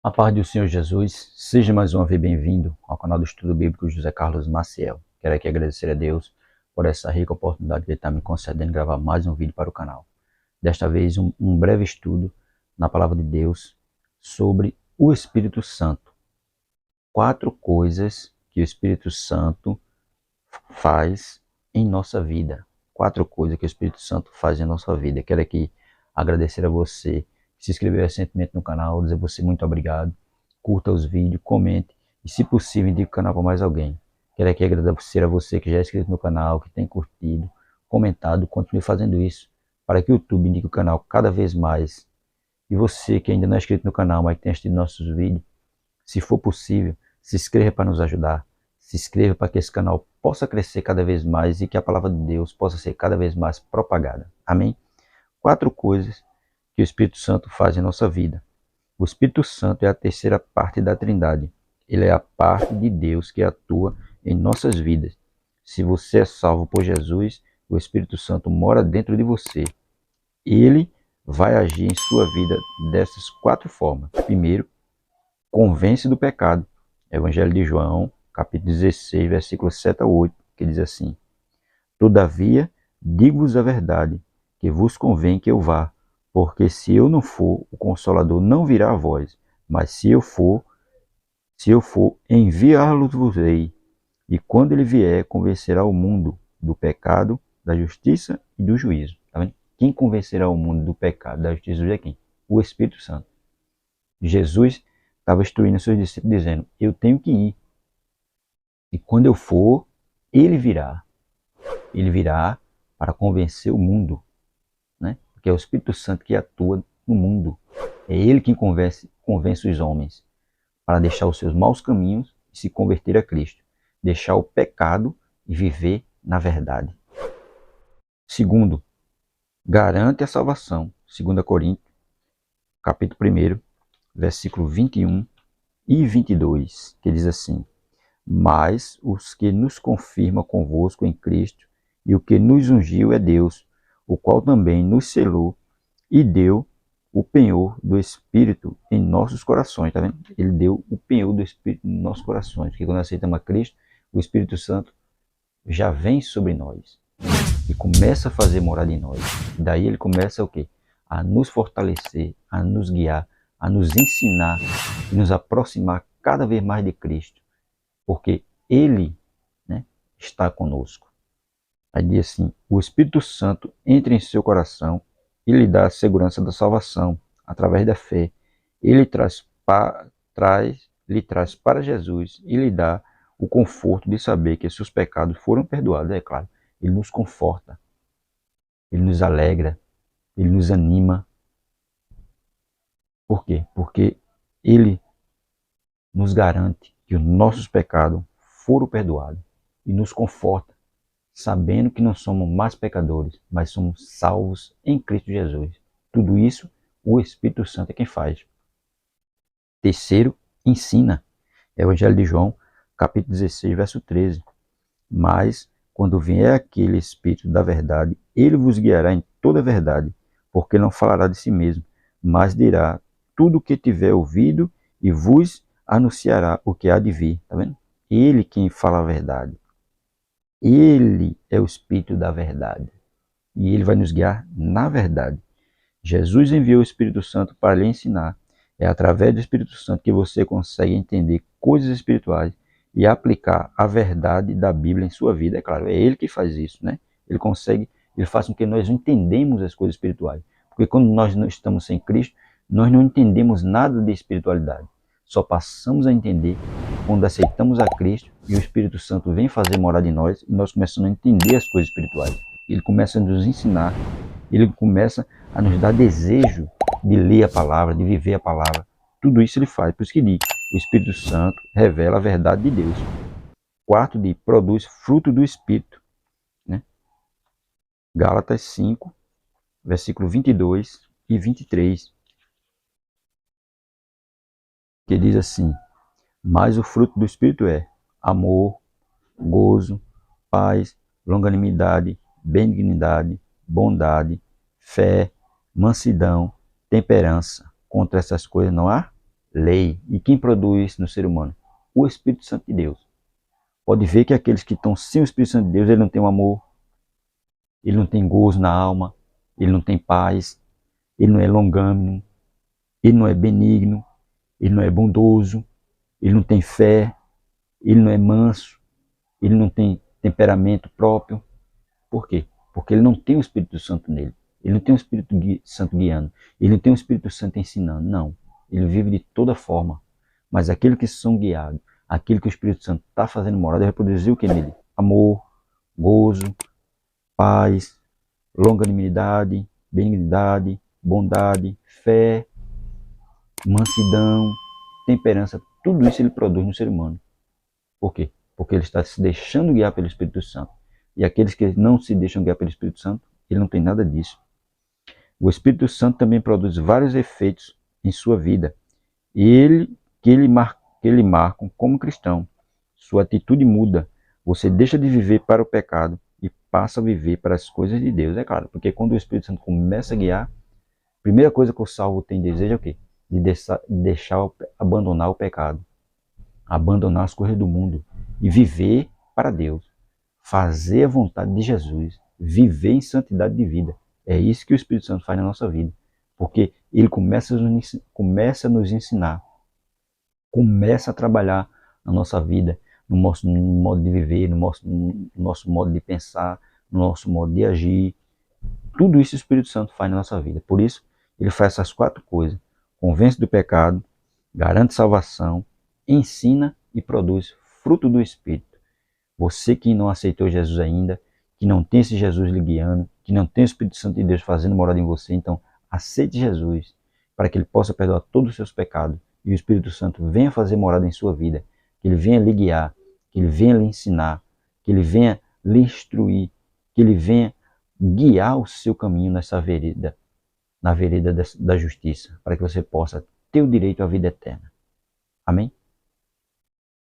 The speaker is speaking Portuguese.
A paz do Senhor Jesus, seja mais uma vez bem-vindo ao canal do Estudo Bíblico José Carlos Maciel. Quero aqui agradecer a Deus por essa rica oportunidade que Ele está me concedendo de gravar mais um vídeo para o canal. Desta vez, um breve estudo na Palavra de Deus sobre o Espírito Santo. 4 coisas que o Espírito Santo faz em nossa vida. 4 coisas que o Espírito Santo faz em nossa vida. Quero aqui agradecer a você que se inscreveu recentemente no canal, dizer a você muito obrigado. Curta os vídeos, comente e, se possível, indique o canal para mais alguém. Quero aqui agradecer a você que já é inscrito no canal, que tem curtido, comentado, continue fazendo isso para que o YouTube indique o canal cada vez mais. E você que ainda não é inscrito no canal, mas que tem assistido nossos vídeos, se for possível, se inscreva para nos ajudar. Se inscreva para que esse canal possa crescer cada vez mais e que a palavra de Deus possa ser cada vez mais propagada. Amém? 4 coisas que o Espírito Santo faz em nossa vida. O Espírito Santo é a terceira parte da Trindade. Ele é a parte de Deus que atua em nossas vidas. Se você é salvo por Jesus, o Espírito Santo mora dentro de você. Ele vai agir em sua vida dessas 4 formas. Primeiro, convence do pecado. Evangelho de João, capítulo 16, versículos 7 a 8, que diz assim: Todavia, digo-vos a verdade, que vos convém que eu vá, porque se eu não for, o Consolador não virá a vós, mas se eu for, enviá-lo-vos-ei. E quando ele vier, convencerá o mundo do pecado, da justiça e do juízo. Tá vendo? Quem convencerá o mundo do pecado, da justiça e do juízo é quem? O Espírito Santo. Jesus estava instruindo os seus discípulos, dizendo: eu tenho que ir. E quando eu for, ele virá. Ele virá para convencer o mundo, né? Porque é o Espírito Santo que atua no mundo. É ele quem convence os homens para deixar os seus maus caminhos e se converter a Cristo. Deixar o pecado e viver na verdade. Segundo, garante a salvação. 2 Coríntios, capítulo 1, versículo 21 e 22, que diz assim: Mas os que nos confirma convosco em Cristo, e o que nos ungiu é Deus, o qual também nos selou e deu o penhor do Espírito em nossos corações. Tá vendo? Ele deu o penhor do Espírito em nossos corações. Porque quando aceitamos a Cristo, o Espírito Santo já vem sobre nós e começa a fazer morada em nós. Daí ele começa o quê? A nos fortalecer, a nos guiar, a nos ensinar e nos aproximar cada vez mais de Cristo. Porque ele, né, está conosco. Aí diz assim: o Espírito Santo entra em seu coração e lhe dá a segurança da salvação através da fé. Ele lhe traz para Jesus e lhe dá o conforto de saber que seus pecados foram perdoados. É claro, ele nos conforta, ele nos alegra, ele nos anima. Por quê? Porque ele nos garante que os nossos pecados foram perdoados e nos conforta, sabendo que não somos mais pecadores, mas somos salvos em Cristo Jesus. Tudo isso o Espírito Santo é quem faz. Terceiro, ensina. Evangelho de João, capítulo 16, verso 13. Mas, quando vier aquele Espírito da verdade, ele vos guiará em toda a verdade, porque não falará de si mesmo, mas dirá tudo o que tiver ouvido e vos anunciará o que há de vir. Tá vendo? Ele quem fala a verdade. Ele é o Espírito da verdade. E ele vai nos guiar na verdade. Jesus enviou o Espírito Santo para lhe ensinar. É através do Espírito Santo que você consegue entender coisas espirituais e aplicar a verdade da Bíblia em sua vida. É claro, é ele que faz isso, né? Ele faz com que nós entendamos as coisas espirituais. Porque quando nós não estamos sem Cristo, nós não entendemos nada de espiritualidade. Só passamos a entender quando aceitamos a Cristo e o Espírito Santo vem fazer morada em nós e nós começamos a entender as coisas espirituais. Ele começa a nos ensinar, ele começa a nos dar desejo de ler a palavra, de viver a palavra. Tudo isso ele faz. Por isso que diz: o Espírito Santo revela a verdade de Deus. Quarto, diz: produz fruto do Espírito. Né? Gálatas 5, versículo 22 e 23. Que diz assim: Mas o fruto do Espírito é amor, gozo, paz, longanimidade, benignidade, bondade, fé, mansidão, temperança. Contra essas coisas não há lei. E quem produz isso no ser humano? O Espírito Santo de Deus. Pode ver que aqueles que estão sem o Espírito Santo de Deus, ele não tem um amor, ele não tem gozo na alma, ele não tem paz, ele não é longânimo, ele não é benigno, ele não é bondoso, ele não tem fé, ele não é manso, ele não tem temperamento próprio. Por quê? Porque ele não tem o Espírito Santo nele. Ele não tem o Espírito Santo guiando. Ele não tem o Espírito Santo ensinando. Não. Ele vive de toda forma. Mas aqueles que são guiados, aquele que o Espírito Santo está fazendo morada, vai produzir o que nele? Amor, gozo, paz, longanimidade, benignidade, bondade, fé, mansidão, temperança. Tudo isso ele produz no ser humano. Por quê? Porque ele está se deixando guiar pelo Espírito Santo. E aqueles que não se deixam guiar pelo Espírito Santo, ele não tem nada disso. O Espírito Santo também produz vários efeitos em sua vida. E que ele marcam como cristão. Sua atitude muda. Você deixa de viver para o pecado e passa a viver para as coisas de Deus. É claro, porque quando o Espírito Santo começa a guiar, a primeira coisa que o salvo tem desejo é o quê? De abandonar o pecado. Abandonar as coisas do mundo e viver para Deus, fazer a vontade de Jesus, viver em santidade de vida. É isso que o Espírito Santo faz na nossa vida, porque ele começa a nos ensinar, começa a trabalhar na nossa vida, no nosso modo de viver, no nosso modo de pensar, no nosso modo de agir. Tudo isso o Espírito Santo faz na nossa vida. Por isso, ele faz essas 4 coisas. Convence do pecado, garante salvação, ensina e produz fruto do Espírito. Você que não aceitou Jesus ainda, que não tem esse Jesus lhe guiando, que não tem o Espírito Santo de Deus fazendo morada em você, então aceite Jesus para que ele possa perdoar todos os seus pecados e o Espírito Santo venha fazer morada em sua vida, que ele venha lhe guiar, que ele venha lhe ensinar, que ele venha lhe instruir, que ele venha guiar o seu caminho nessa vereda, na vereda da justiça, para que você possa ter o direito à vida eterna. Amém?